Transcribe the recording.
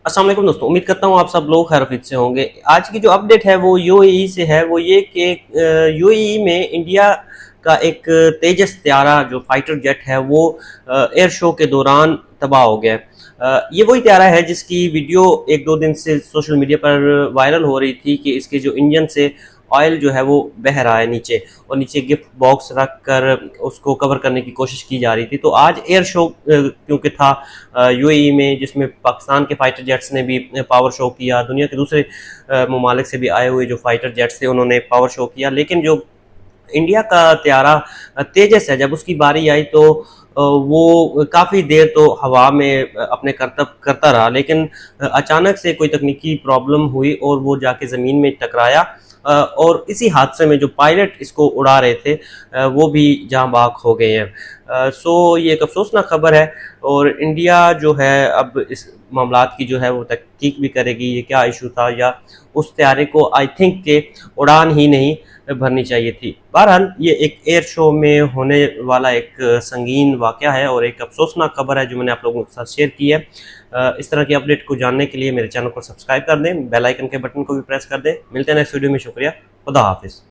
अस्सलाम वालेकुम दोस्तों, उम्मीद करता हूँ आप सब लोग खैरियत से होंगे। आज की जो अपडेट है वो यूएई से है। वो ये कि यूएई में इंडिया का एक तेजस त्यारा जो फाइटर जेट है वो एयर शो के दौरान तबाह हो गया। ये वही त्यारा है जिसकी वीडियो एक दो दिन से सोशल मीडिया पर वायरल हो रही थी कि इसके जो इंजन से ऑयल जो है वो बह रहा है नीचे, और नीचे गिफ्ट बॉक्स रख कर उसको कवर करने की कोशिश की जा रही थी। तो आज एयर शो क्योंकि था यूएई में, जिसमें पाकिस्तान के फाइटर जेट्स ने भी पावर शो किया, दुनिया के दूसरे ममालिक से भी आए हुए जो फाइटर जेट्स थे उन्होंने पावर शो किया। लेकिन जो इंडिया का त्यारा तेजस है, जब उसकी बारी आई तो वो काफ़ी देर तो हवा में अपने करतब करता रहा, लेकिन अचानक से कोई तकनीकी प्रॉब्लम हुई और वो जाके ज़मीन में टकराया। और इसी हादसे में जो पायलट इसको उड़ा रहे थे वो भी जाँ बाग हो गए हैं। सो ये एक अफसोसनाक खबर है, और इंडिया जो है अब इस मामलात की जो है वो तहकीक भी करेगी, ये क्या इशू था, या उस त्यारे को आई थिंक के उड़ान ही नहीं भरनी चाहिए थी। बहरहाल ये एक एयर शो में होने वाला एक संगीन वाक़या है और एक अफसोसनाक खबर है जो मैंने आप लोगों के साथ शेयर की है। इस तरह की अपडेट को जानने के लिए मेरे चैनल को सब्सक्राइब कर दें, बेल आइकन के बटन को भी प्रेस कर दें। मिलते हैं नेक्स्ट वीडियो में। शुक्रिया, खुदा हाफिज़।